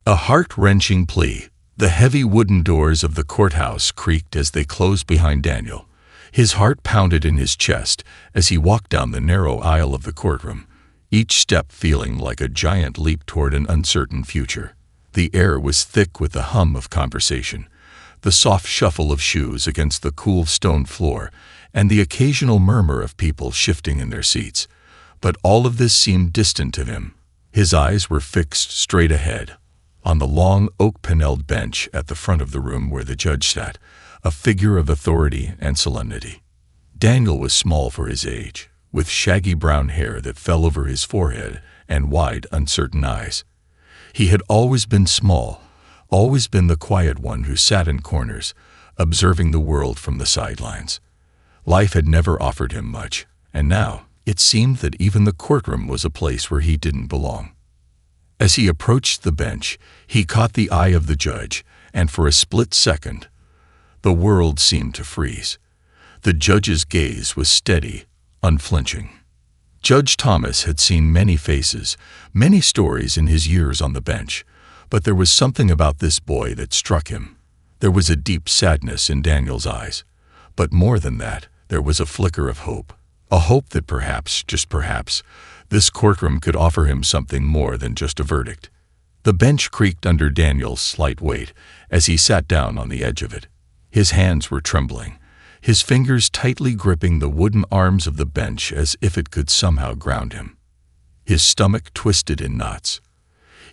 A heart-wrenching plea. The heavy wooden doors of the courthouse creaked as they closed behind Daniel. His heart pounded in his chest as he walked down the narrow aisle of the courtroom, each step feeling like a giant leap toward an uncertain future. The air was thick with the hum of conversation, the soft shuffle of shoes against the cool stone floor, and the occasional murmur of people shifting in their seats. But all of this seemed distant to him. His eyes were fixed straight ahead. On the long oak-paneled bench at the front of the room where the judge sat, a figure of authority and solemnity. Daniel was small for his age, with shaggy brown hair that fell over his forehead and wide, uncertain eyes. He had always been small, always been the quiet one who sat in corners, observing the world from the sidelines. Life had never offered him much, and now it seemed that even the courtroom was a place where he didn't belong. As he approached the bench, he caught the eye of the judge, and for a split second, the world seemed to freeze. The judge's gaze was steady, unflinching. Judge Thomas had seen many faces, many stories in his years on the bench, but there was something about this boy that struck him. There was a deep sadness in Daniel's eyes, but more than that, there was a flicker of hope. A hope that perhaps, just perhaps, this courtroom could offer him something more than just a verdict. The bench creaked under Daniel's slight weight as he sat down on the edge of it. His hands were trembling, his fingers tightly gripping the wooden arms of the bench as if it could somehow ground him. His stomach twisted in knots.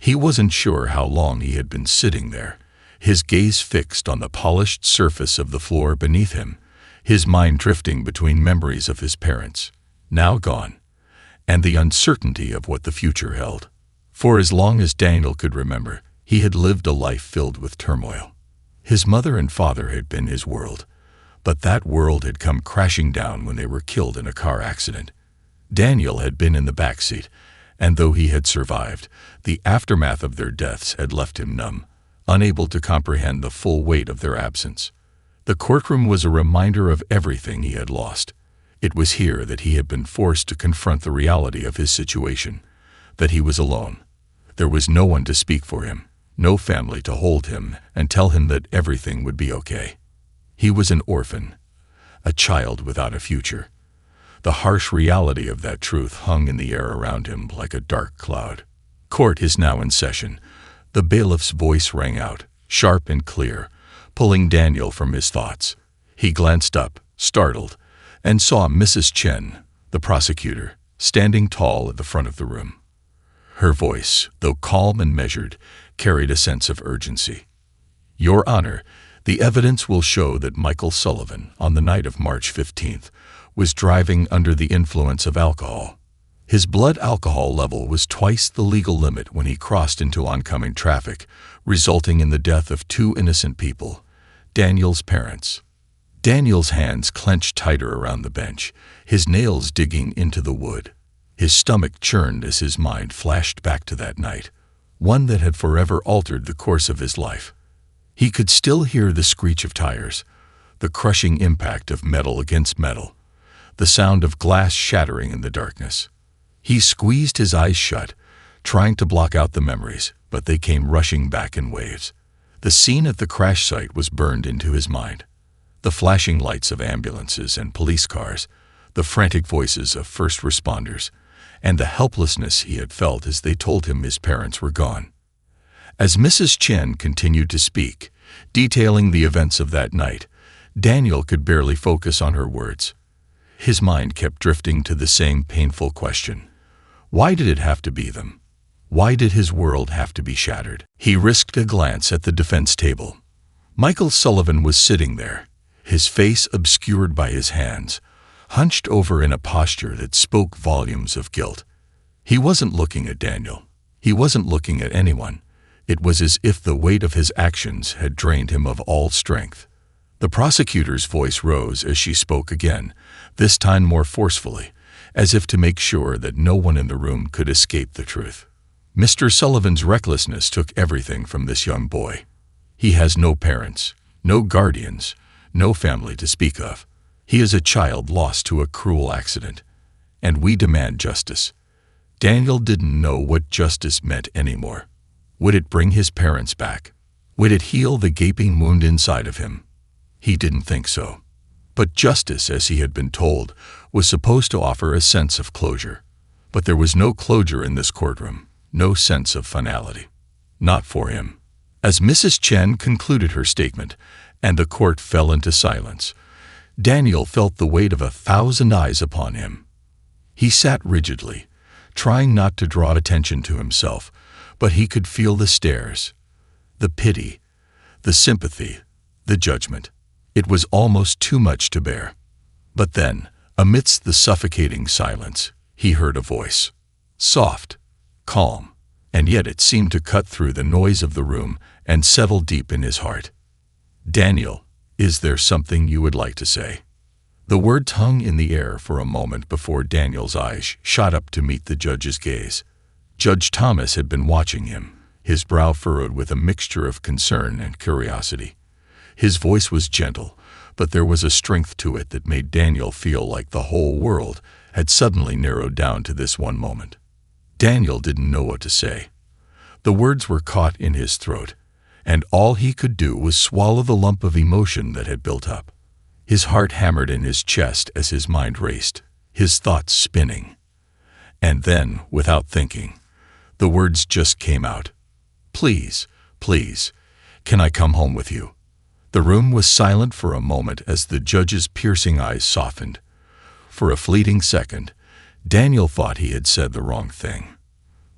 He wasn't sure how long he had been sitting there, his gaze fixed on the polished surface of the floor beneath him, his mind drifting between memories of his parents, now gone, and the uncertainty of what the future held. For as long as Daniel could remember, he had lived a life filled with turmoil. His mother and father had been his world, but that world had come crashing down when they were killed in a car accident. Daniel had been in the backseat, and though he had survived, the aftermath of their deaths had left him numb, unable to comprehend the full weight of their absence. The courtroom was a reminder of everything he had lost. It was here that he had been forced to confront the reality of his situation, that he was alone. There was no one to speak for him, no family to hold him and tell him that everything would be okay. He was an orphan, a child without a future. The harsh reality of that truth hung in the air around him like a dark cloud. Court is now in session. The bailiff's voice rang out, sharp and clear, pulling Daniel from his thoughts. He glanced up, startled, and saw Mrs. Chen, the prosecutor, standing tall at the front of the room. Her voice, though calm and measured, carried a sense of urgency. Your Honor, the evidence will show that Michael Sullivan, on the night of March 15th, was driving under the influence of alcohol. His blood alcohol level was twice the legal limit when he crossed into oncoming traffic, resulting in the death of 2 innocent people, Daniel's parents. Daniel's hands clenched tighter around the bench, his nails digging into the wood. His stomach churned as his mind flashed back to that night, one that had forever altered the course of his life. He could still hear the screech of tires, the crushing impact of metal against metal, the sound of glass shattering in the darkness. He squeezed his eyes shut, trying to block out the memories, but they came rushing back in waves. The scene at the crash site was burned into his mind. The flashing lights of ambulances and police cars, the frantic voices of first responders, and the helplessness he had felt as they told him his parents were gone. As Mrs. Chen continued to speak, detailing the events of that night, Daniel could barely focus on her words. His mind kept drifting to the same painful question. Why did it have to be them? Why did his world have to be shattered? He risked a glance at the defense table. Michael Sullivan was sitting there, his face obscured by his hands, hunched over in a posture that spoke volumes of guilt. He wasn't looking at Daniel. He wasn't looking at anyone. It was as if the weight of his actions had drained him of all strength. The prosecutor's voice rose as she spoke again, this time more forcefully, as if to make sure that no one in the room could escape the truth. Mr. Sullivan's recklessness took everything from this young boy. He has no parents, no guardians, no family to speak of. He is a child lost to a cruel accident, and we demand justice. Daniel didn't know what justice meant anymore. Would it bring his parents back? Would it heal the gaping wound inside of him? He didn't think so. But justice, as he had been told, was supposed to offer a sense of closure. But there was no closure in this courtroom, no sense of finality. Not for him. As Mrs. Chen concluded her statement, and the court fell into silence, Daniel felt the weight of 1,000 eyes upon him. He sat rigidly, trying not to draw attention to himself, but he could feel the stares, the pity, the sympathy, the judgment. It was almost too much to bear. But then, amidst the suffocating silence, he heard a voice. Soft, calm, and yet it seemed to cut through the noise of the room and settle deep in his heart. Daniel, is there something you would like to say? The words hung in the air for a moment before Daniel's eyes shot up to meet the judge's gaze. Judge Thomas had been watching him, his brow furrowed with a mixture of concern and curiosity. His voice was gentle, but there was a strength to it that made Daniel feel like the whole world had suddenly narrowed down to this one moment. Daniel didn't know what to say. The words were caught in his throat, and all he could do was swallow the lump of emotion that had built up. His heart hammered in his chest as his mind raced, his thoughts spinning. And then, without thinking, the words just came out. Please, please, can I come home with you? The room was silent for a moment as the judge's piercing eyes softened. For a fleeting second, Daniel thought he had said the wrong thing.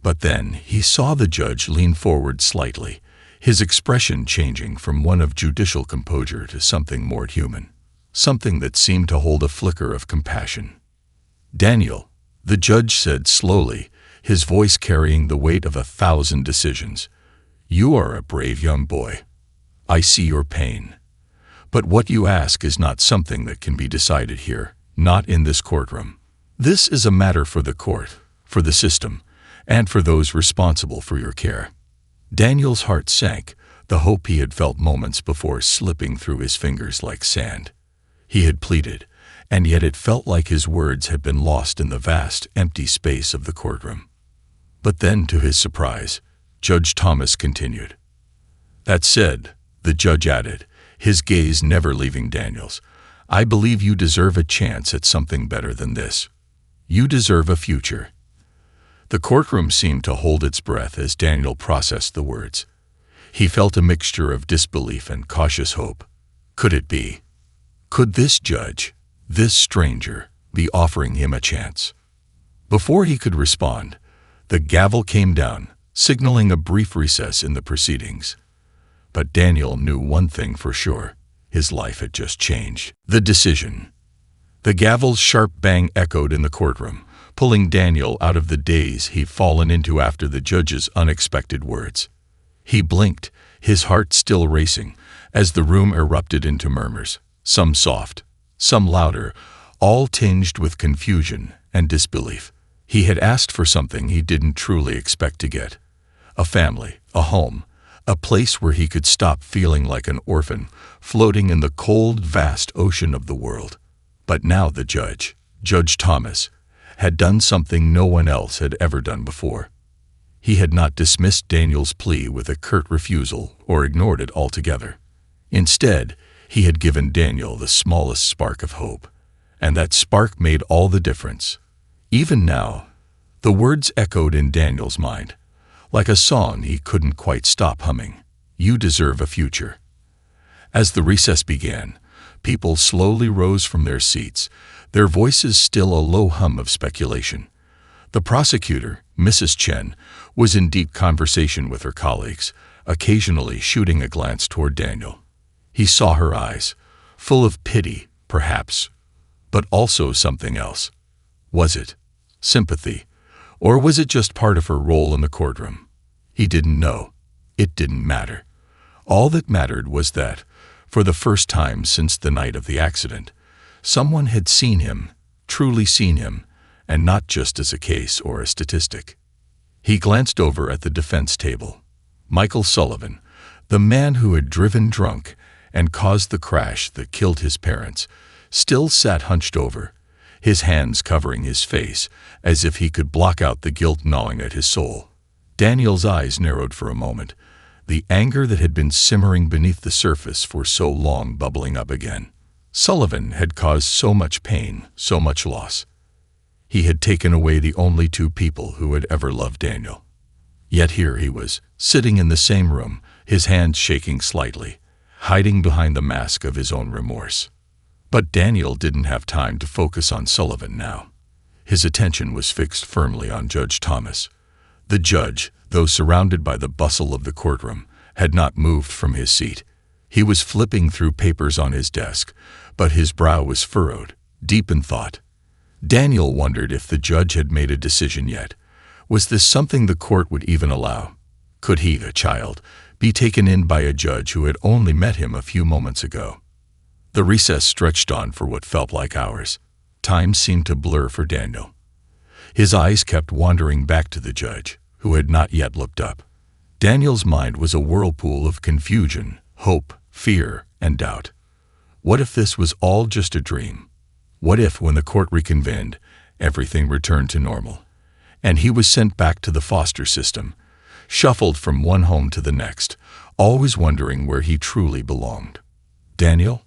But then he saw the judge lean forward slightly, his expression changing from one of judicial composure to something more human, something that seemed to hold a flicker of compassion. Daniel, the judge said slowly, his voice carrying the weight of 1,000 decisions, you are a brave young boy. I see your pain. But what you ask is not something that can be decided here, not in this courtroom. This is a matter for the court, for the system, and for those responsible for your care. Daniel's heart sank, the hope he had felt moments before slipping through his fingers like sand. He had pleaded, and yet it felt like his words had been lost in the vast, empty space of the courtroom. But then, to his surprise, Judge Thomas continued. That said, the judge added, his gaze never leaving Daniel's, I believe you deserve a chance at something better than this. You deserve a future. The courtroom seemed to hold its breath as Daniel processed the words. He felt a mixture of disbelief and cautious hope. Could it be? Could this judge, this stranger, be offering him a chance? Before he could respond, the gavel came down, signaling a brief recess in the proceedings. But Daniel knew one thing for sure. His life had just changed. The decision. The gavel's sharp bang echoed in the courtroom, pulling Daniel out of the daze he'd fallen into after the judge's unexpected words. He blinked, his heart still racing, as the room erupted into murmurs, some soft, some louder, all tinged with confusion and disbelief. He had asked for something he didn't truly expect to get. A family, a home, a place where he could stop feeling like an orphan, floating in the cold, vast ocean of the world. But now the judge, Judge Thomas, had done something no one else had ever done before. He had not dismissed Daniel's plea with a curt refusal or ignored it altogether. Instead, he had given Daniel the smallest spark of hope, and that spark made all the difference. Even now, the words echoed in Daniel's mind, like a song he couldn't quite stop humming. You deserve a future. As the recess began, people slowly rose from their seats, their voices still a low hum of speculation. The prosecutor, Mrs. Chen, was in deep conversation with her colleagues, occasionally shooting a glance toward Daniel. He saw her eyes, full of pity, perhaps, but also something else. Was it sympathy, or was it just part of her role in the courtroom? He didn't know. It didn't matter. All that mattered was that, for the first time since the night of the accident, someone had seen him, truly seen him, and not just as a case or a statistic. He glanced over at the defense table. Michael Sullivan, the man who had driven drunk and caused the crash that killed his parents, still sat hunched over, his hands covering his face as if he could block out the guilt gnawing at his soul. Daniel's eyes narrowed for a moment, the anger that had been simmering beneath the surface for so long bubbling up again. Sullivan had caused so much pain, so much loss. He had taken away the only two people who had ever loved Daniel. Yet here he was, sitting in the same room, his hands shaking slightly, hiding behind the mask of his own remorse. But Daniel didn't have time to focus on Sullivan now. His attention was fixed firmly on Judge Thomas. The judge, though surrounded by the bustle of the courtroom, had not moved from his seat. He was flipping through papers on his desk, but his brow was furrowed, deep in thought. Daniel wondered if the judge had made a decision yet. Was this something the court would even allow? Could he, a child, be taken in by a judge who had only met him a few moments ago? The recess stretched on for what felt like hours. Time seemed to blur for Daniel. His eyes kept wandering back to the judge, who had not yet looked up. Daniel's mind was a whirlpool of confusion, hope, fear, and doubt. What if this was all just a dream? What if, when the court reconvened, everything returned to normal, and he was sent back to the foster system, shuffled from one home to the next, always wondering where he truly belonged? Daniel?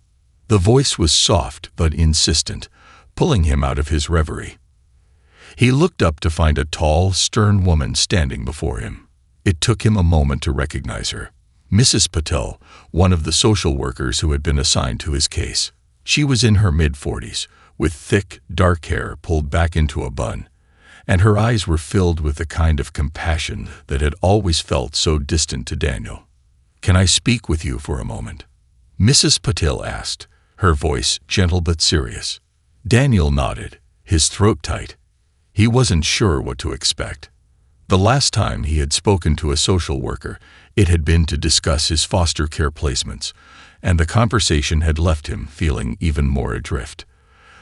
The voice was soft but insistent, pulling him out of his reverie. He looked up to find a tall, stern woman standing before him. It took him a moment to recognize her. Mrs. Patel, one of the social workers who had been assigned to his case. She was in her mid-40s, with thick, dark hair pulled back into a bun, and her eyes were filled with the kind of compassion that had always felt so distant to Daniel. "Can I speak with you for a moment?" Mrs. Patel asked, her voice gentle but serious. Daniel nodded, his throat tight. He wasn't sure what to expect. The last time he had spoken to a social worker, it had been to discuss his foster care placements, and the conversation had left him feeling even more adrift.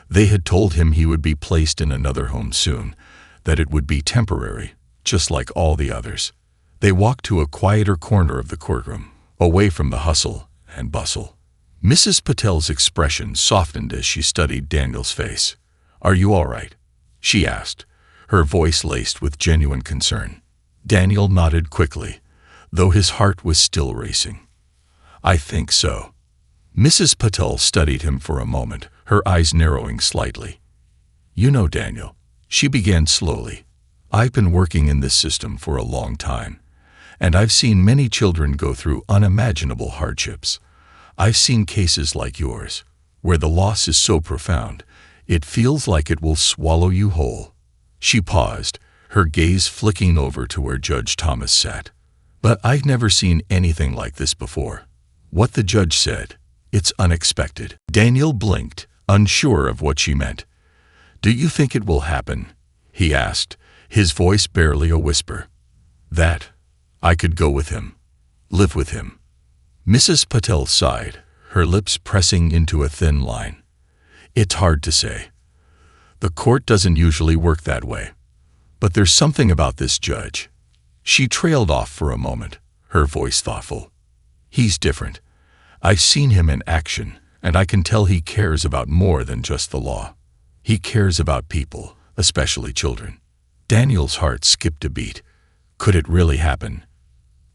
They had told him he would be placed in another home soon, that it would be temporary, just like all the others. They walked to a quieter corner of the courtroom, away from the hustle and bustle. Mrs. Patel's expression softened as she studied Daniel's face. "Are you all right?" she asked, her voice laced with genuine concern. Daniel nodded quickly, though his heart was still racing. "I think so." Mrs. Patel studied him for a moment, her eyes narrowing slightly. "You know, Daniel," she began slowly, "I've been working in this system for a long time, and I've seen many children go through unimaginable hardships. I've seen cases like yours, where the loss is so profound, it feels like it will swallow you whole." She paused, her gaze flicking over to where Judge Thomas sat. "But I've never seen anything like this before." What the judge said, "It's unexpected." Daniel blinked, unsure of what she meant. "Do you think it will happen?" he asked, his voice barely a whisper. "That I could go with him, live with him." Mrs. Patel sighed, her lips pressing into a thin line. "It's hard to say. The court doesn't usually work that way. But there's something about this judge." She trailed off for a moment, her voice thoughtful. "He's different. I've seen him in action, and I can tell he cares about more than just the law. He cares about people, especially children." Daniel's heart skipped a beat. Could it really happen?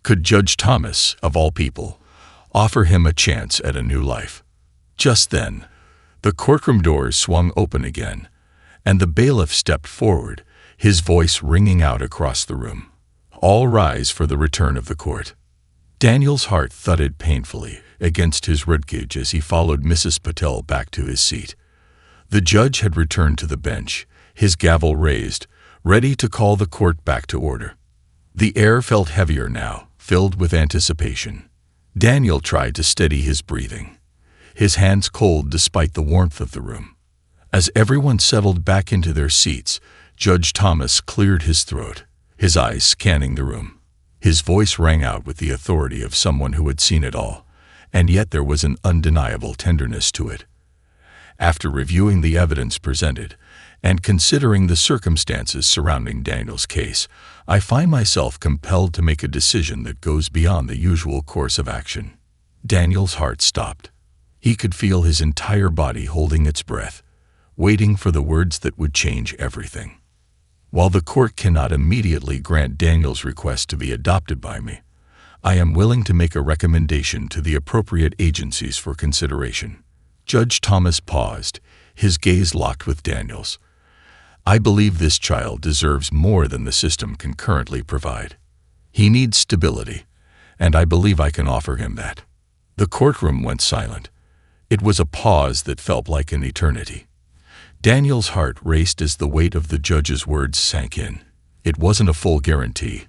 Could Judge Thomas, of all people, offer him a chance at a new life? Just then, the courtroom doors swung open again, and the bailiff stepped forward, his voice ringing out across the room. "All rise for the return of the court." Daniel's heart thudded painfully against his ribcage as he followed Mrs. Patel back to his seat. The judge had returned to the bench, his gavel raised, ready to call the court back to order. The air felt heavier now, filled with anticipation. Daniel tried to steady his breathing, his hands cold despite the warmth of the room. As everyone settled back into their seats, Judge Thomas cleared his throat, his eyes scanning the room. His voice rang out with the authority of someone who had seen it all, and yet there was an undeniable tenderness to it. "After reviewing the evidence presented, and considering the circumstances surrounding Daniel's case, I find myself compelled to make a decision that goes beyond the usual course of action." Daniel's heart stopped. He could feel his entire body holding its breath, waiting for the words that would change everything. While the court cannot immediately grant Daniel's request to be adopted by me, I am willing to make a recommendation to the appropriate agencies for consideration." Judge Thomas paused, his gaze locked with Daniel's. "I believe this child deserves more than the system can currently provide. He needs stability, and I believe I can offer him that." The courtroom went silent. It was a pause that felt like an eternity. Daniel's heart raced as the weight of the judge's words sank in. It wasn't a full guarantee.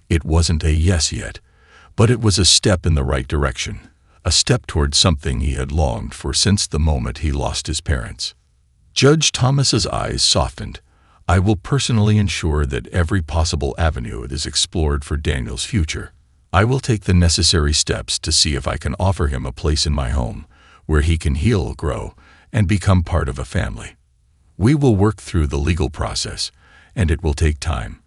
It wasn't a yes yet, but it was a step in the right direction, a step toward something he had longed for since the moment he lost his parents. Judge Thomas's eyes softened. "I will personally ensure that every possible avenue is explored for Daniel's future. I will take the necessary steps to see if I can offer him a place in my home, where he can heal, grow, and become part of a family. We will work through the legal process, and it will take time,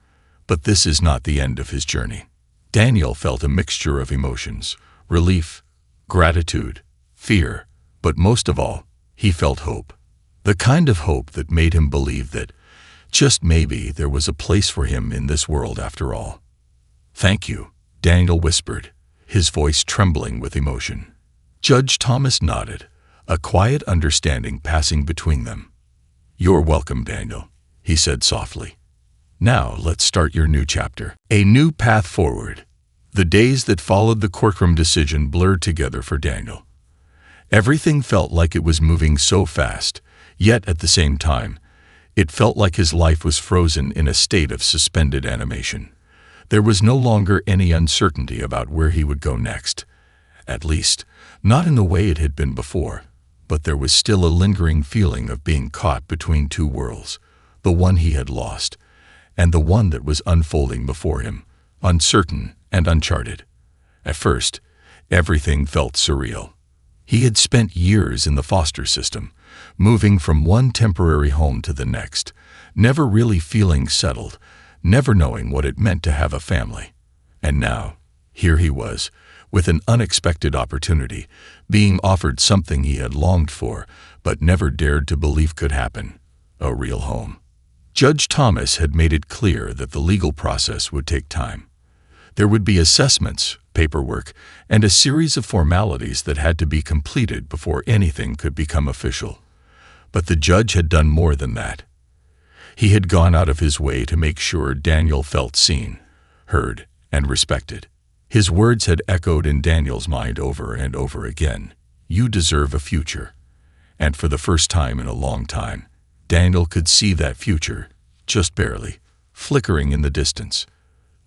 but this is not the end of his journey." Daniel felt a mixture of emotions: relief, gratitude, fear, but most of all, he felt hope. The kind of hope that made him believe that, just maybe, there was a place for him in this world after all. "Thank you," Daniel whispered, his voice trembling with emotion. Judge Thomas nodded, a quiet understanding passing between them. "You're welcome, Daniel," he said softly. "Now let's start your new chapter. A new path forward." The days that followed the courtroom decision blurred together for Daniel. Everything felt like it was moving so fast, yet at the same time, it felt like his life was frozen in a state of suspended animation. There was no longer any uncertainty about where he would go next. At least, not in the way it had been before. But there was still a lingering feeling of being caught between two worlds, the one he had lost, and the one that was unfolding before him, uncertain and uncharted. At first, everything felt surreal. He had spent years in the foster system, moving from one temporary home to the next, never really feeling settled, never knowing what it meant to have a family. And now, here he was, with an unexpected opportunity, being offered something he had longed for but never dared to believe could happen: a real home. Judge Thomas had made it clear that the legal process would take time. There would be assessments, paperwork, and a series of formalities that had to be completed before anything could become official. But the judge had done more than that. He had gone out of his way to make sure Daniel felt seen, heard, and respected. His words had echoed in Daniel's mind over and over again: "You deserve a future." And for the first time in a long time, Daniel could see that future, just barely, flickering in the distance.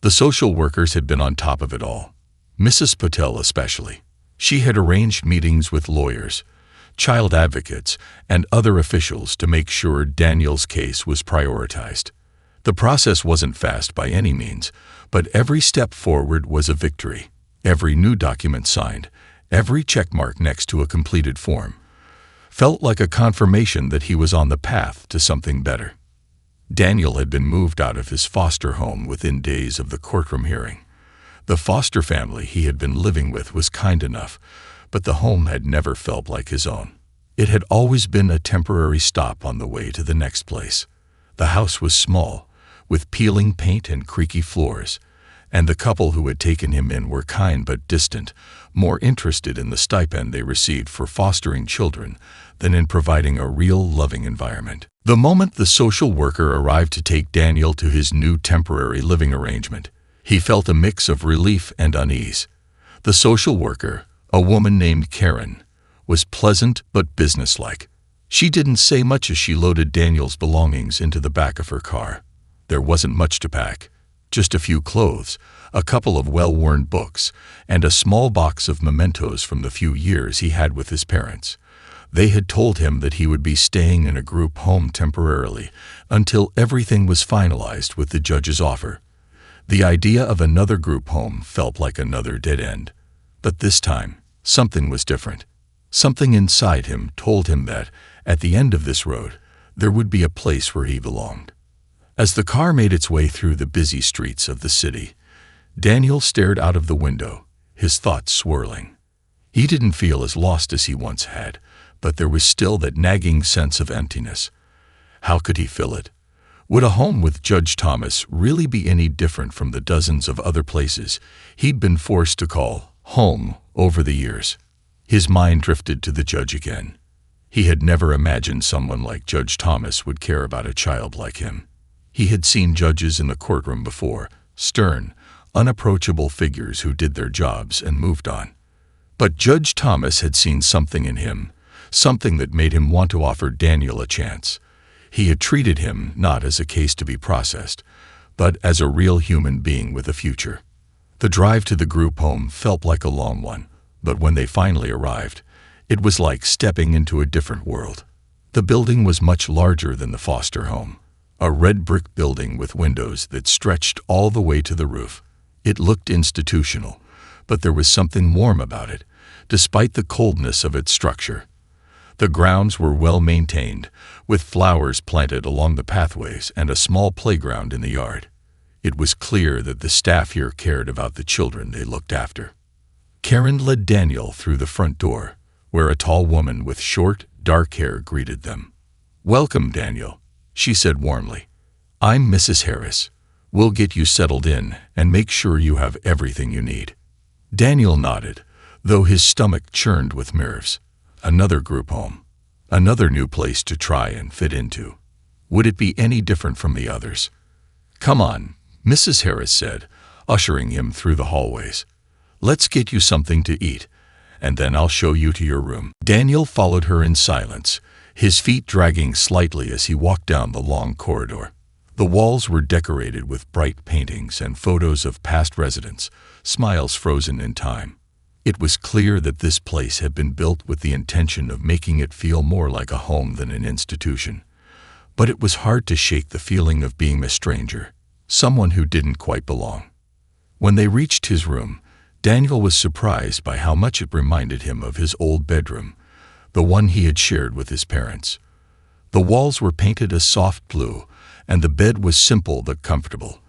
The social workers had been on top of it all, Mrs. Patel especially. She had arranged meetings with lawyers, child advocates, and other officials to make sure Daniel's case was prioritized. The process wasn't fast by any means, but every step forward was a victory. Every new document signed, every checkmark next to a completed form, felt like a confirmation that he was on the path to something better. Daniel had been moved out of his foster home within days of the courtroom hearing. The foster family he had been living with was kind enough, but the home had never felt like his own. It had always been a temporary stop on the way to the next place. The house was small, with peeling paint and creaky floors, and the couple who had taken him in were kind but distant, more interested in the stipend they received for fostering children than in providing a real, loving environment. The moment the social worker arrived to take Daniel to his new temporary living arrangement, he felt a mix of relief and unease. The social worker, a woman named Karen, was pleasant but businesslike. She didn't say much as she loaded Daniel's belongings into the back of her car. There wasn't much to pack, just a few clothes, a couple of well-worn books, and a small box of mementos from the few years he had with his parents. They had told him that he would be staying in a group home temporarily until everything was finalized with the judge's offer. The idea of another group home felt like another dead end. But this time, something was different. Something inside him told him that, at the end of this road, there would be a place where he belonged. As the car made its way through the busy streets of the city, Daniel stared out of the window, his thoughts swirling. He didn't feel as lost as he once had, but there was still that nagging sense of emptiness. How could he fill it? Would a home with Judge Thomas really be any different from the dozens of other places he'd been forced to call home over the years? His mind drifted to the judge again. He had never imagined someone like Judge Thomas would care about a child like him. He had seen judges in the courtroom before, stern, unapproachable figures who did their jobs and moved on. But Judge Thomas had seen something in him, something that made him want to offer Daniel a chance. He had treated him not as a case to be processed, but as a real human being with a future. The drive to the group home felt like a long one, but when they finally arrived, it was like stepping into a different world. The building was much larger than the foster home, a red brick building with windows that stretched all the way to the roof. It looked institutional, but there was something warm about it, despite the coldness of its structure. The grounds were well maintained, with flowers planted along the pathways and a small playground in the yard. It was clear that the staff here cared about the children they looked after. Karen led Daniel through the front door, where a tall woman with short, dark hair greeted them. "Welcome, Daniel," she said warmly. "I'm Mrs. Harris. We'll get you settled in and make sure you have everything you need." Daniel nodded, though his stomach churned with nerves. Another group home. Another new place to try and fit into. Would it be any different from the others? "Come on," Mrs. Harris said, ushering him through the hallways. "Let's get you something to eat, and then I'll show you to your room." Daniel followed her in silence, his feet dragging slightly as he walked down the long corridor. The walls were decorated with bright paintings and photos of past residents, smiles frozen in time. It was clear that this place had been built with the intention of making it feel more like a home than an institution. But it was hard to shake the feeling of being a stranger, someone who didn't quite belong. When they reached his room, Daniel was surprised by how much it reminded him of his old bedroom, the one he had shared with his parents. The walls were painted a soft blue, and the bed was simple but comfortable.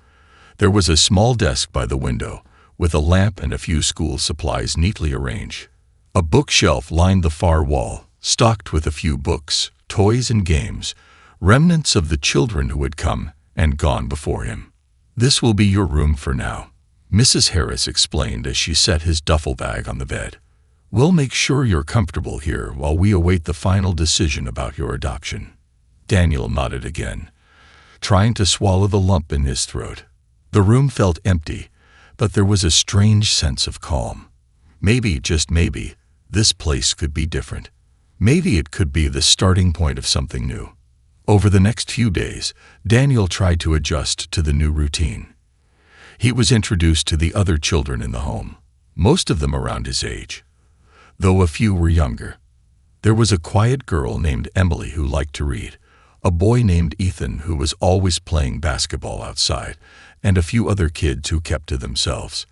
There was a small desk by the window, with a lamp and a few school supplies neatly arranged. A bookshelf lined the far wall, stocked with a few books, toys and games, remnants of the children who had come and gone before him. "This will be your room for now," Mrs. Harris explained as she set his duffel bag on the bed. "We'll make sure you're comfortable here while we await the final decision about your adoption." Daniel nodded again, trying to swallow the lump in his throat. The room felt empty, but there was a strange sense of calm. Maybe, just maybe, this place could be different. Maybe it could be the starting point of something new. Over the next few days, Daniel tried to adjust to the new routine. He was introduced to the other children in the home, most of them around his age, though a few were younger. There was a quiet girl named Emily who liked to read, a boy named Ethan who was always playing basketball outside, and a few other kids who kept to themselves.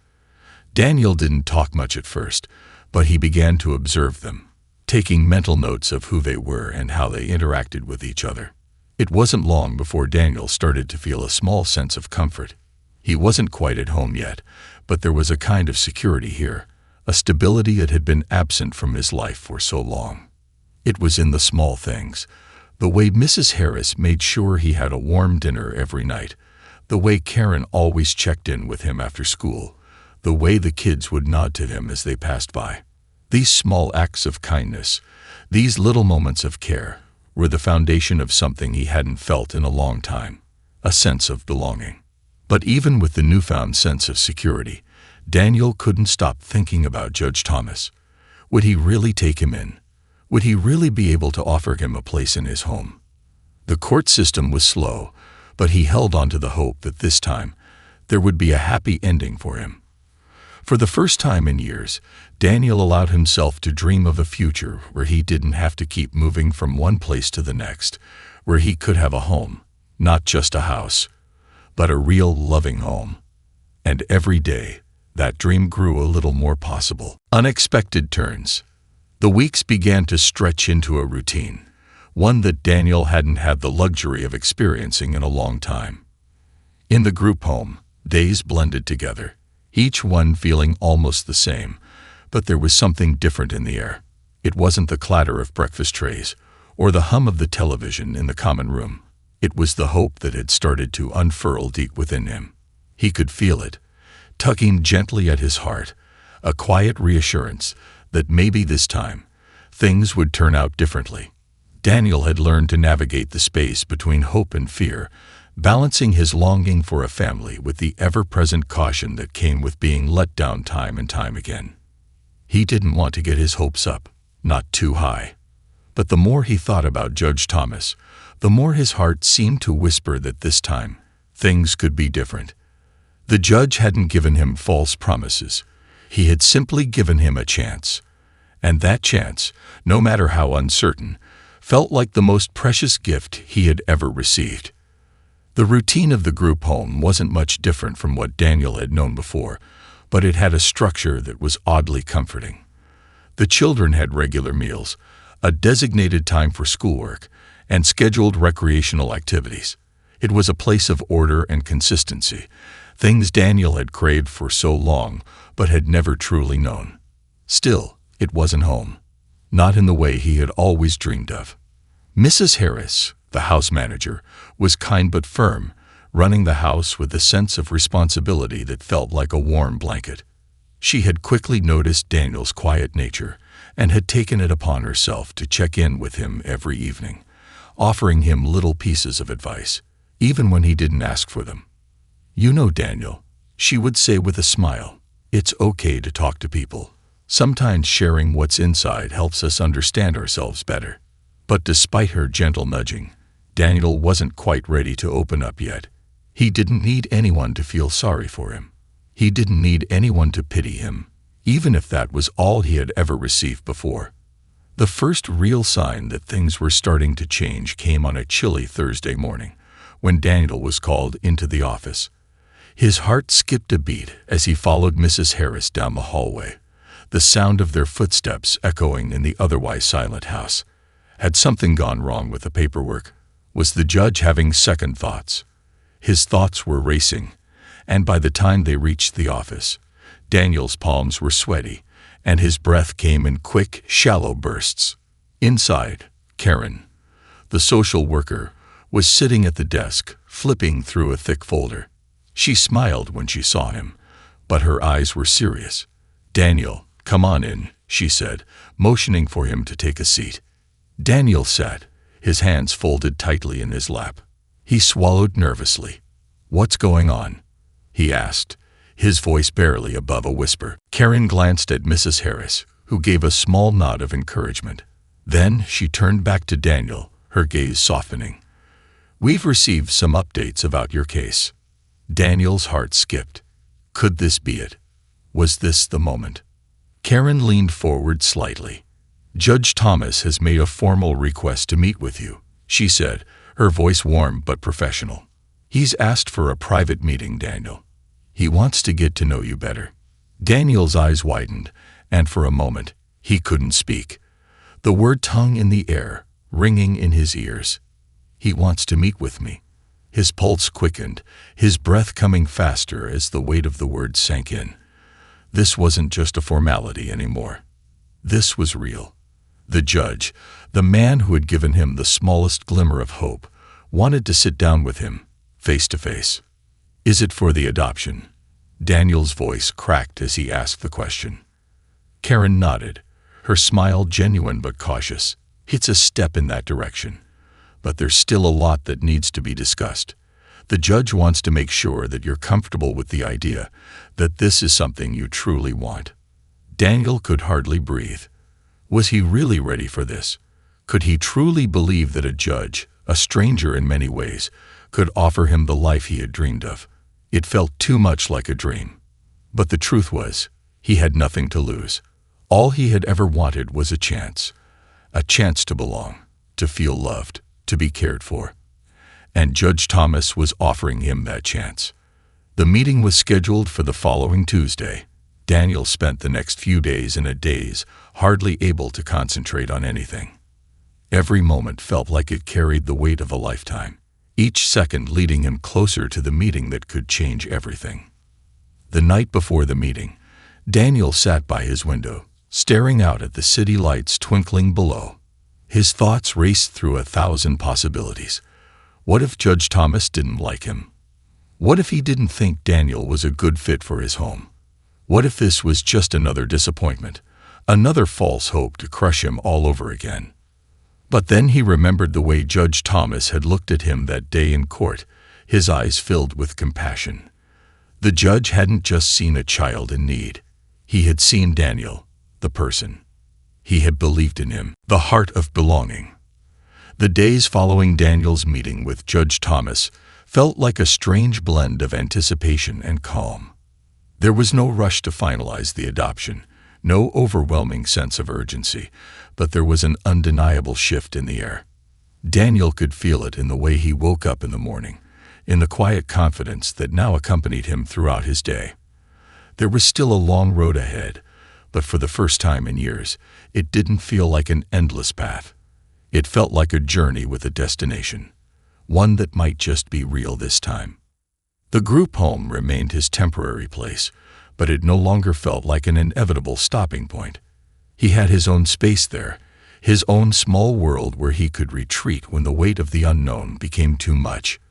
Daniel didn't talk much at first, but he began to observe them, taking mental notes of who they were and how they interacted with each other. It wasn't long before Daniel started to feel a small sense of comfort. He wasn't quite at home yet, but there was a kind of security here, a stability that had been absent from his life for so long. It was in the small things, the way Mrs. Harris made sure he had a warm dinner every night, the way Karen always checked in with him after school, the way the kids would nod to him as they passed by. These small acts of kindness, these little moments of care, were the foundation of something he hadn't felt in a long time, a sense of belonging. But even with the newfound sense of security, Daniel couldn't stop thinking about Judge Thomas. Would he really take him in? Would he really be able to offer him a place in his home? The court system was slow, but he held on to the hope that this time there would be a happy ending for him. For the first time in years, Daniel allowed himself to dream of a future where he didn't have to keep moving from one place to the next, where he could have a home, not just a house, but a real loving home. And every day, that dream grew a little more possible. Unexpected turns. The weeks began to stretch into a routine, one that Daniel hadn't had the luxury of experiencing in a long time. In the group home, days blended together, each one feeling almost the same, but there was something different in the air. It wasn't the clatter of breakfast trays or the hum of the television in the common room. It was the hope that had started to unfurl deep within him. He could feel it, tugging gently at his heart, a quiet reassurance that maybe this time things would turn out differently. Daniel had learned to navigate the space between hope and fear, balancing his longing for a family with the ever-present caution that came with being let down time and time again. He didn't want to get his hopes up, not too high. But the more he thought about Judge Thomas, the more his heart seemed to whisper that this time things could be different. The judge hadn't given him false promises. He had simply given him a chance. And that chance, no matter how uncertain, felt like the most precious gift he had ever received. The routine of the group home wasn't much different from what Daniel had known before, but it had a structure that was oddly comforting. The children had regular meals, a designated time for schoolwork, and scheduled recreational activities. It was a place of order and consistency, things Daniel had craved for so long but had never truly known. Still, it wasn't home, not in the way he had always dreamed of. Mrs. Harris, the house manager, was kind but firm, running the house with a sense of responsibility that felt like a warm blanket. She had quickly noticed Daniel's quiet nature and had taken it upon herself to check in with him every evening, offering him little pieces of advice, even when he didn't ask for them. "You know, Daniel," she would say with a smile, "it's okay to talk to people. Sometimes sharing what's inside helps us understand ourselves better." But despite her gentle nudging, Daniel wasn't quite ready to open up yet. He didn't need anyone to feel sorry for him. He didn't need anyone to pity him, even if that was all he had ever received before. The first real sign that things were starting to change came on a chilly Thursday morning, when Daniel was called into the office. His heart skipped a beat as he followed Mrs. Harris down the hallway, the sound of their footsteps echoing in the otherwise silent house. Had something gone wrong with the paperwork? Was the judge having second thoughts? His thoughts were racing, and by the time they reached the office, Daniel's palms were sweaty, and his breath came in quick, shallow bursts. Inside, Karen, the social worker, was sitting at the desk, flipping through a thick folder. She smiled when she saw him, but her eyes were serious. "Daniel, come on in," she said, motioning for him to take a seat. Daniel sat, his hands folded tightly in his lap. He swallowed nervously. "What's going on?" he asked, his voice barely above a whisper. Karen glanced at Mrs. Harris, who gave a small nod of encouragement. Then she turned back to Daniel, her gaze softening. "We've received some updates about your case." Daniel's heart skipped. Could this be it? Was this the moment? Karen leaned forward slightly. "Judge Thomas has made a formal request to meet with you," she said, her voice warm but professional. "He's asked for a private meeting, Daniel. He wants to get to know you better." Daniel's eyes widened, and for a moment, he couldn't speak. The word hung in the air, ringing in his ears. "He wants to meet with me." His pulse quickened, his breath coming faster as the weight of the word sank in. This wasn't just a formality anymore. This was real. The judge, the man who had given him the smallest glimmer of hope, wanted to sit down with him, face to face. "Is it for the adoption?" Daniel's voice cracked as he asked the question. Karen nodded, her smile genuine but cautious. "It's a step in that direction. But there's still a lot that needs to be discussed. The judge wants to make sure that you're comfortable with the idea that this is something you truly want." Daniel could hardly breathe. Was he really ready for this? Could he truly believe that a judge, a stranger in many ways, could offer him the life he had dreamed of? It felt too much like a dream. But the truth was, he had nothing to lose. All he had ever wanted was a chance to belong, to feel loved, to be cared for. And Judge Thomas was offering him that chance. The meeting was scheduled for the following Tuesday. Daniel spent the next few days in a daze, hardly able to concentrate on anything. Every moment felt like it carried the weight of a lifetime, each second leading him closer to the meeting that could change everything. The night before the meeting, Daniel sat by his window, staring out at the city lights twinkling below. His thoughts raced through 1,000 possibilities. What if Judge Thomas didn't like him? What if he didn't think Daniel was a good fit for his home? What if this was just another disappointment, another false hope to crush him all over again? But then he remembered the way Judge Thomas had looked at him that day in court, his eyes filled with compassion. The judge hadn't just seen a child in need. He had seen Daniel, the person. He had believed in him, the heart of belonging. The days following Daniel's meeting with Judge Thomas felt like a strange blend of anticipation and calm. There was no rush to finalize the adoption, no overwhelming sense of urgency, but there was an undeniable shift in the air. Daniel could feel it in the way he woke up in the morning, in the quiet confidence that now accompanied him throughout his day. There was still a long road ahead, but for the first time in years, it didn't feel like an endless path. It felt like a journey with a destination, one that might just be real this time. The group home remained his temporary place, but it no longer felt like an inevitable stopping point. He had his own space there, his own small world where he could retreat when the weight of the unknown became too much.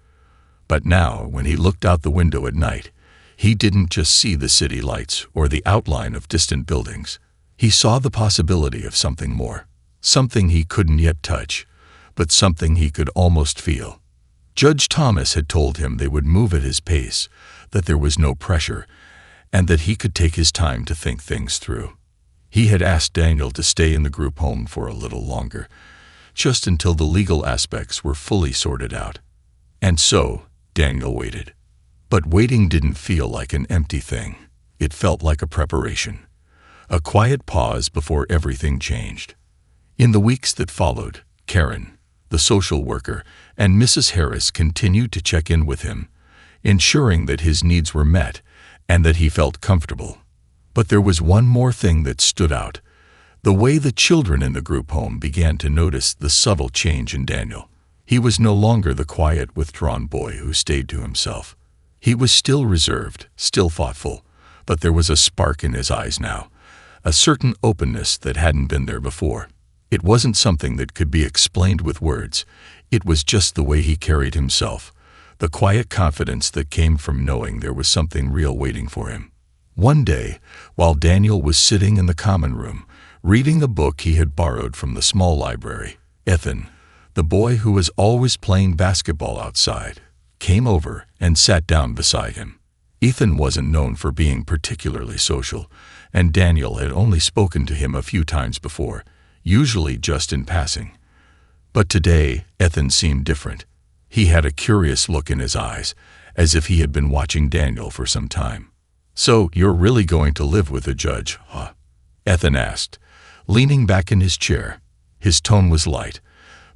But now, when he looked out the window at night, he didn't just see the city lights or the outline of distant buildings. He saw the possibility of something more, something he couldn't yet touch, but something he could almost feel. Judge Thomas had told him they would move at his pace, that there was no pressure, and that he could take his time to think things through. He had asked Daniel to stay in the group home for a little longer, just until the legal aspects were fully sorted out. And so, Daniel waited. But waiting didn't feel like an empty thing. It felt like a preparation, a quiet pause before everything changed. In the weeks that followed, Karen, the social worker, and Mrs. Harris continued to check in with him, ensuring that his needs were met and that he felt comfortable. But there was one more thing that stood out: the way the children in the group home began to notice the subtle change in Daniel. He was no longer the quiet, withdrawn boy who stayed to himself. He was still reserved, still thoughtful, but there was a spark in his eyes now, a certain openness that hadn't been there before. It wasn't something that could be explained with words. It was just the way he carried himself, the quiet confidence that came from knowing there was something real waiting for him. One day, while Daniel was sitting in the common room, reading the book he had borrowed from the small library, Ethan, the boy who was always playing basketball outside, came over and sat down beside him. Ethan wasn't known for being particularly social, and Daniel had only spoken to him a few times before, usually just in passing. But today, Ethan seemed different. He had a curious look in his eyes, as if he had been watching Daniel for some time. "So, you're really going to live with a judge, huh?" Ethan asked, leaning back in his chair. His tone was light,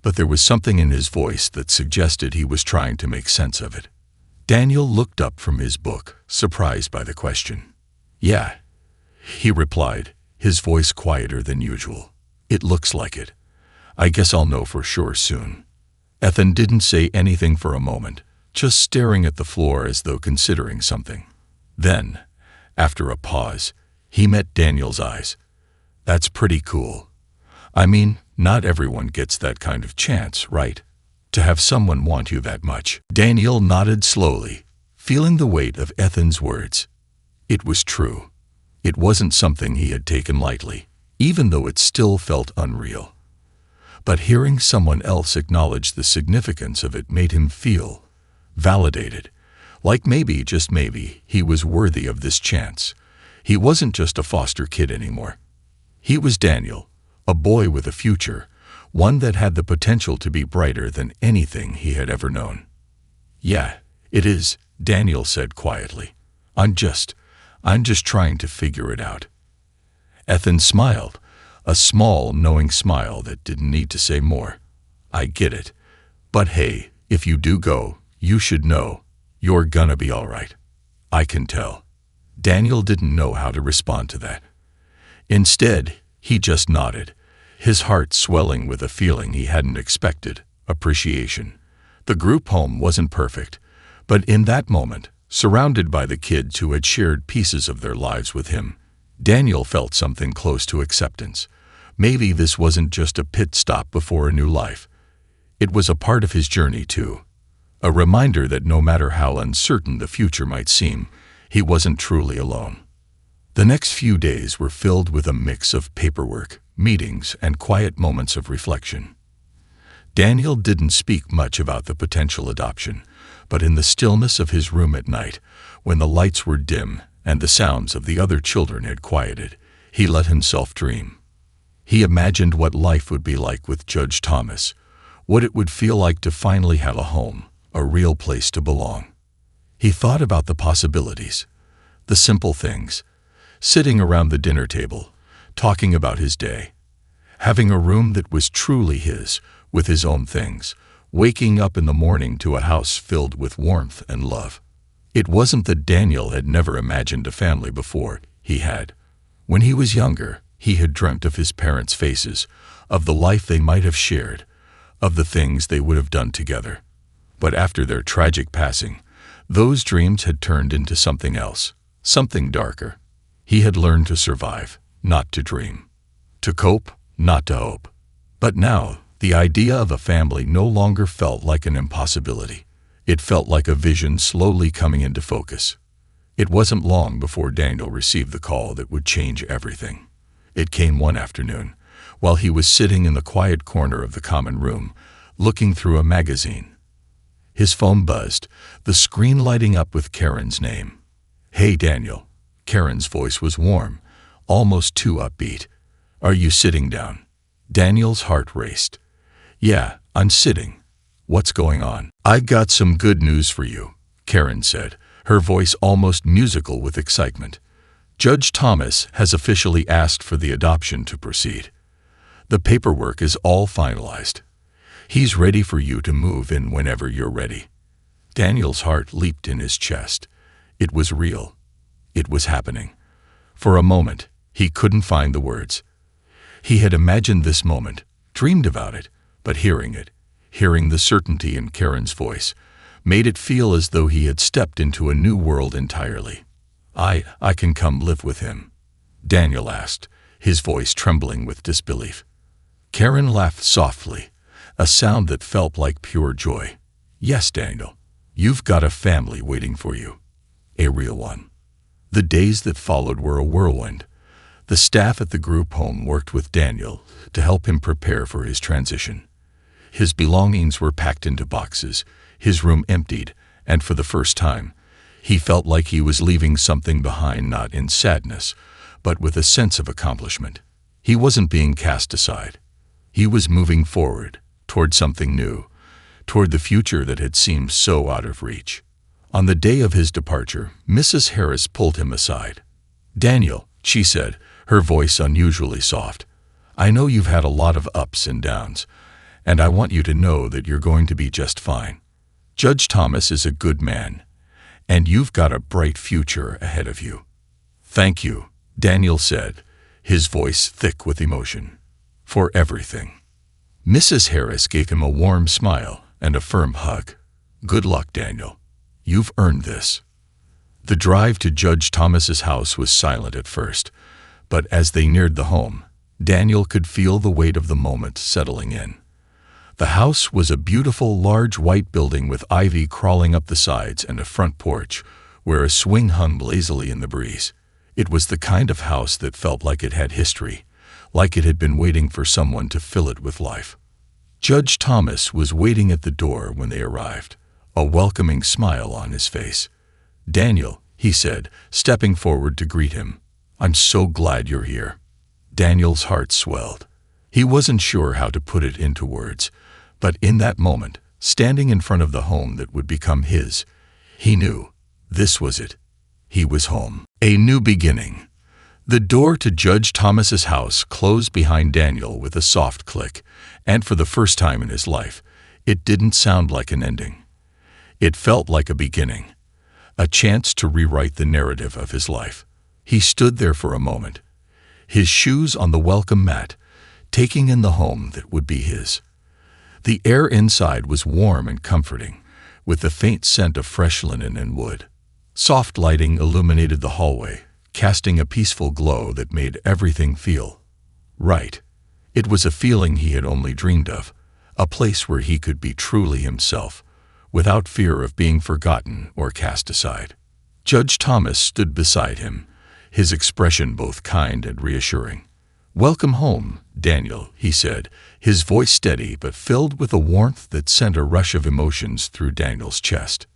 but there was something in his voice that suggested he was trying to make sense of it. Daniel looked up from his book, surprised by the question. "Yeah," he replied, his voice quieter than usual. "It looks like it. I guess I'll know for sure soon." Ethan didn't say anything for a moment, just staring at the floor as though considering something. Then, after a pause, he met Daniel's eyes. "That's pretty cool. I mean, not everyone gets that kind of chance, right? To have someone want you that much." Daniel nodded slowly, feeling the weight of Ethan's words. It was true. It wasn't something he had taken lightly, even though it still felt unreal. But hearing someone else acknowledge the significance of it made him feel validated, like maybe, just maybe, he was worthy of this chance. He wasn't just a foster kid anymore. He was Daniel, a boy with a future, one that had the potential to be brighter than anything he had ever known. "Yeah, it is," Daniel said quietly. I'm just trying to figure it out." Ethan smiled, a small, knowing smile that didn't need to say more. "I get it. But hey, if you do go, you should know, you're gonna be all right. I can tell." Daniel didn't know how to respond to that. Instead, he just nodded, his heart swelling with a feeling he hadn't expected: appreciation. The group home wasn't perfect, but in that moment, surrounded by the kids who had shared pieces of their lives with him, Daniel felt something close to acceptance. Maybe this wasn't just a pit stop before a new life. It was a part of his journey too. A reminder that no matter how uncertain the future might seem, he wasn't truly alone. The next few days were filled with a mix of paperwork, meetings, and quiet moments of reflection. Daniel didn't speak much about the potential adoption, but in the stillness of his room at night, when the lights were dim and the sounds of the other children had quieted, he let himself dream. He imagined what life would be like with Judge Thomas, what it would feel like to finally have a home, a real place to belong. He thought about the possibilities, the simple things, sitting around the dinner table, talking about his day, having a room that was truly his, with his own things, waking up in the morning to a house filled with warmth and love. It wasn't that Daniel had never imagined a family before. He had. When he was younger, he had dreamt of his parents' faces, of the life they might have shared, of the things they would have done together. But after their tragic passing, those dreams had turned into something else, something darker. He had learned to survive, not to dream. To cope, not to hope. But now, the idea of a family no longer felt like an impossibility. It felt like a vision slowly coming into focus. It wasn't long before Daniel received the call that would change everything. It came one afternoon, while he was sitting in the quiet corner of the common room, looking through a magazine. His phone buzzed, the screen lighting up with Karen's name. "Hey, Daniel." Karen's voice was warm, almost too upbeat. "Are you sitting down?" Daniel's heart raced. "Yeah, I'm sitting. What's going on?" "I got some good news for you," Karen said, her voice almost musical with excitement. "Judge Thomas has officially asked for the adoption to proceed. The paperwork is all finalized. He's ready for you to move in whenever you're ready." Daniel's heart leaped in his chest. It was real. It was happening. For a moment, he couldn't find the words. He had imagined this moment, dreamed about it, but hearing the certainty in Karen's voice, made it feel as though he had stepped into a new world entirely. I can come live with him?" Daniel asked, his voice trembling with disbelief. Karen laughed softly, a sound that felt like pure joy. "Yes, Daniel, you've got a family waiting for you. A real one." The days that followed were a whirlwind. The staff at the group home worked with Daniel to help him prepare for his transition. His belongings were packed into boxes, his room emptied, and for the first time, he felt like he was leaving something behind, not in sadness, but with a sense of accomplishment. He wasn't being cast aside. He was moving forward, toward something new, toward the future that had seemed so out of reach. On the day of his departure, Mrs. Harris pulled him aside. "Daniel," she said, her voice unusually soft, "I know you've had a lot of ups and downs, and I want you to know that you're going to be just fine. Judge Thomas is a good man, and you've got a bright future ahead of you." "Thank you," Daniel said, his voice thick with emotion, "for everything." Mrs. Harris gave him a warm smile and a firm hug. "Good luck, Daniel. You've earned this." The drive to Judge Thomas's house was silent at first, but as they neared the home, Daniel could feel the weight of the moment settling in. The house was a beautiful, large white building with ivy crawling up the sides and a front porch where a swing hung lazily in the breeze. It was the kind of house that felt like it had history, like it had been waiting for someone to fill it with life. Judge Thomas was waiting at the door when they arrived, a welcoming smile on his face. "Daniel," he said, stepping forward to greet him, "I'm so glad you're here." Daniel's heart swelled. He wasn't sure how to put it into words, but in that moment, standing in front of the home that would become his, he knew this was it. He was home. A new beginning. The door to Judge Thomas's house closed behind Daniel with a soft click, and for the first time in his life, it didn't sound like an ending. It felt like a beginning, a chance to rewrite the narrative of his life. He stood there for a moment, his shoes on the welcome mat, taking in the home that would be his. The air inside was warm and comforting, with the faint scent of fresh linen and wood. Soft lighting illuminated the hallway, casting a peaceful glow that made everything feel right. It was a feeling he had only dreamed of, a place where he could be truly himself, without fear of being forgotten or cast aside. Judge Thomas stood beside him, his expression both kind and reassuring. "Welcome home, Daniel," he said, his voice steady but filled with a warmth that sent a rush of emotions through Daniel's chest.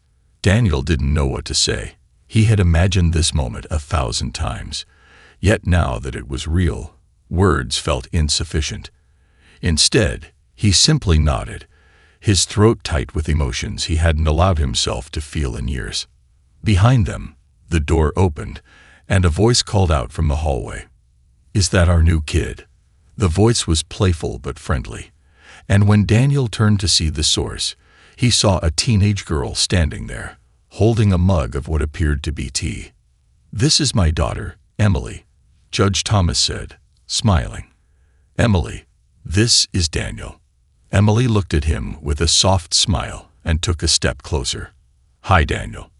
Daniel didn't know what to say. He had imagined this moment 1,000 times. Yet now that it was real, words felt insufficient. Instead, he simply nodded, his throat tight with emotions he hadn't allowed himself to feel in years. Behind them, the door opened, and a voice called out from the hallway. "Is that our new kid?" The voice was playful but friendly, and when Daniel turned to see the source, he saw a teenage girl standing there, holding a mug of what appeared to be tea. "This is my daughter, Emily," Judge Thomas said, smiling. "Emily, this is Daniel." Emily looked at him with a soft smile and took a step closer. "Hi, Daniel.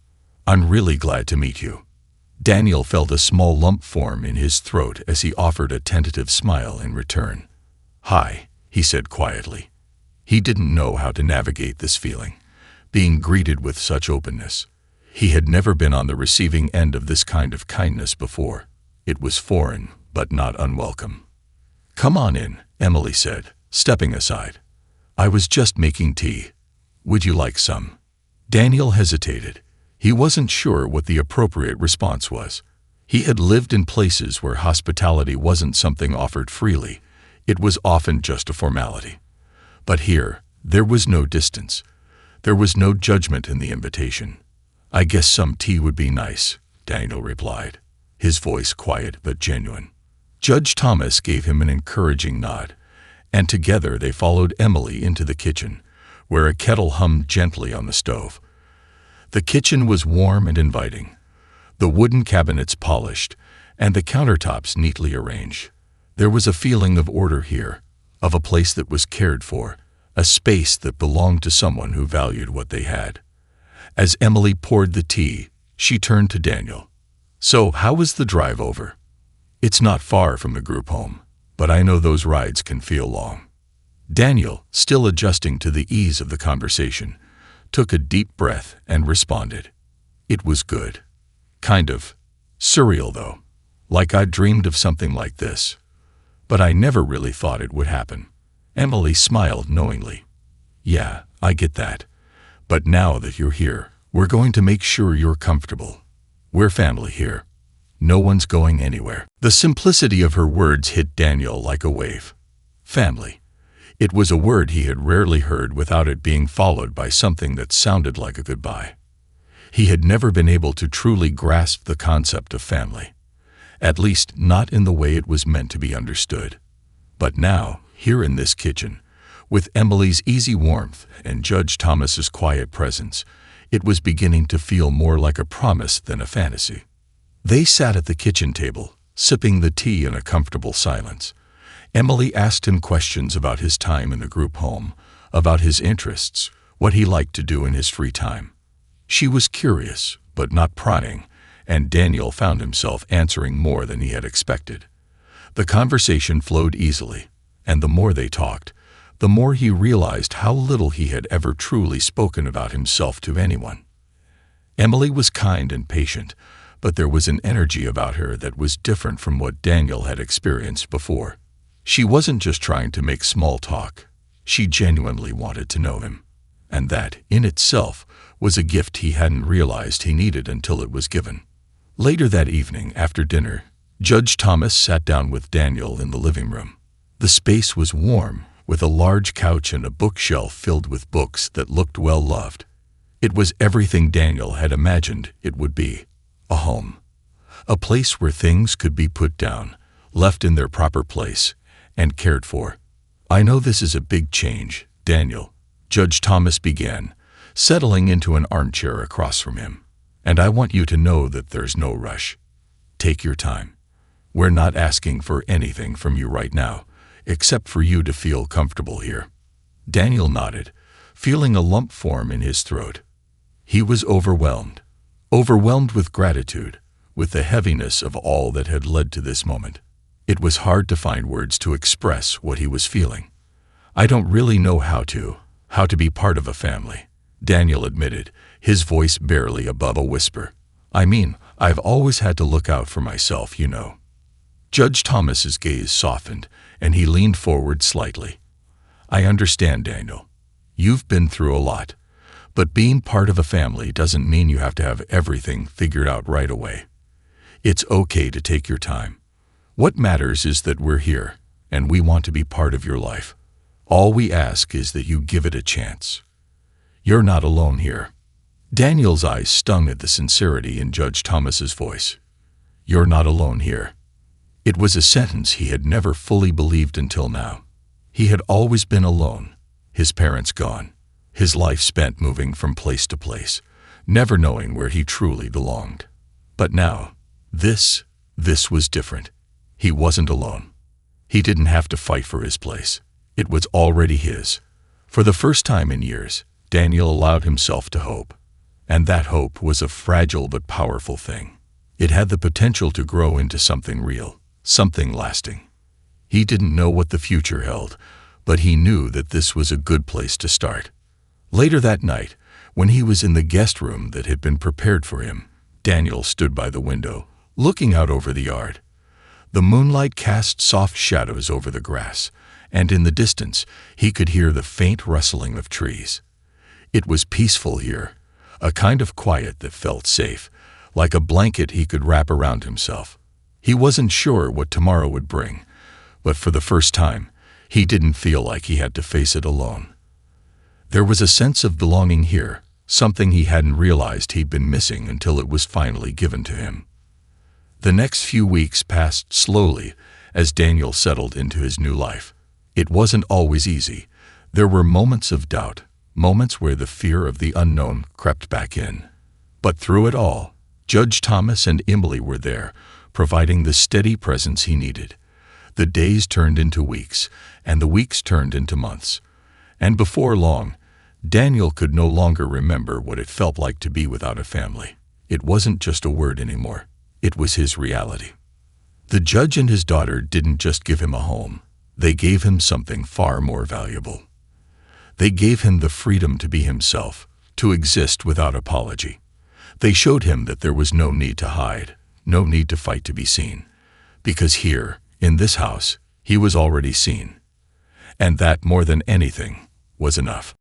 I'm really glad to meet you." Daniel felt a small lump form in his throat as he offered a tentative smile in return. "Hi," he said quietly. He didn't know how to navigate this feeling, being greeted with such openness. He had never been on the receiving end of this kind of kindness before. It was foreign, but not unwelcome. "Come on in," Emily said, stepping aside. "I was just making tea. Would you like some?" Daniel hesitated. He wasn't sure what the appropriate response was. He had lived in places where hospitality wasn't something offered freely. It was often just a formality. But here, there was no distance. There was no judgment in the invitation. "I guess some tea would be nice," Daniel replied, his voice quiet but genuine. Judge Thomas gave him an encouraging nod, and together they followed Emily into the kitchen, where a kettle hummed gently on the stove. The kitchen was warm and inviting, the wooden cabinets polished, and the countertops neatly arranged. There was a feeling of order here, of a place that was cared for, a space that belonged to someone who valued what they had. As Emily poured the tea, she turned to Daniel. "So, how was the drive over?" "It's not far from the group home, but I know those rides can feel long." Daniel, still adjusting to the ease of the conversation, took a deep breath and responded. "It was good. Kind of surreal, though. Like I'd dreamed of something like this. But I never really thought it would happen." Emily smiled knowingly. "Yeah, I get that. But now that you're here, we're going to make sure you're comfortable. We're family here. No one's going anywhere." The simplicity of her words hit Daniel like a wave. Family. It was a word he had rarely heard without it being followed by something that sounded like a goodbye. He had never been able to truly grasp the concept of family, at least not in the way it was meant to be understood. But now, here in this kitchen, with Emily's easy warmth and Judge Thomas's quiet presence, it was beginning to feel more like a promise than a fantasy. They sat at the kitchen table, sipping the tea in a comfortable silence. Emily asked him questions about his time in the group home, about his interests, what he liked to do in his free time. She was curious, but not prying, and Daniel found himself answering more than he had expected. The conversation flowed easily, and the more they talked, the more he realized how little he had ever truly spoken about himself to anyone. Emily was kind and patient, but there was an energy about her that was different from what Daniel had experienced before. She wasn't just trying to make small talk. She genuinely wanted to know him. And that, in itself, was a gift he hadn't realized he needed until it was given. Later that evening, after dinner, Judge Thomas sat down with Daniel in the living room. The space was warm, with a large couch and a bookshelf filled with books that looked well loved. It was everything Daniel had imagined it would be. A home. A place where things could be put down, left in their proper place, and cared for. "I know this is a big change, Daniel," Judge Thomas began, settling into an armchair across from him. "And I want you to know that there's no rush. Take your time. We're not asking for anything from you right now, except for you to feel comfortable here." Daniel nodded, feeling a lump form in his throat. He was overwhelmed with gratitude, with the heaviness of all that had led to this moment. It was hard to find words to express what he was feeling. "I don't really know how to be part of a family," Daniel admitted, his voice barely above a whisper. "I mean, I've always had to look out for myself, you know." Judge Thomas's gaze softened, and he leaned forward slightly. "I understand, Daniel. You've been through a lot. But being part of a family doesn't mean you have to have everything figured out right away. It's okay to take your time. What matters is that we're here, and we want to be part of your life. All we ask is that you give it a chance. You're not alone here." Daniel's eyes stung at the sincerity in Judge Thomas's voice. "You're not alone here." It was a sentence he had never fully believed until now. He had always been alone, his parents gone, his life spent moving from place to place, never knowing where he truly belonged. But now, this was different. He wasn't alone. He didn't have to fight for his place. It was already his. For the first time in years, Daniel allowed himself to hope. And that hope was a fragile but powerful thing. It had the potential to grow into something real, something lasting. He didn't know what the future held, but he knew that this was a good place to start. Later that night, when he was in the guest room that had been prepared for him, Daniel stood by the window, looking out over the yard. The moonlight cast soft shadows over the grass, and in the distance he could hear the faint rustling of trees. It was peaceful here, a kind of quiet that felt safe, like a blanket he could wrap around himself. He wasn't sure what tomorrow would bring, but for the first time, he didn't feel like he had to face it alone. There was a sense of belonging here, something he hadn't realized he'd been missing until it was finally given to him. The next few weeks passed slowly as Daniel settled into his new life. It wasn't always easy. There were moments of doubt, moments where the fear of the unknown crept back in. But through it all, Judge Thomas and Emily were there, providing the steady presence he needed. The days turned into weeks, and the weeks turned into months. And before long, Daniel could no longer remember what it felt like to be without a family. It wasn't just a word anymore. It was his reality. The judge and his daughter didn't just give him a home. They gave him something far more valuable. They gave him the freedom to be himself, to exist without apology. They showed him that there was no need to hide, no need to fight to be seen. Because here, in this house, he was already seen. And that, more than anything, was enough.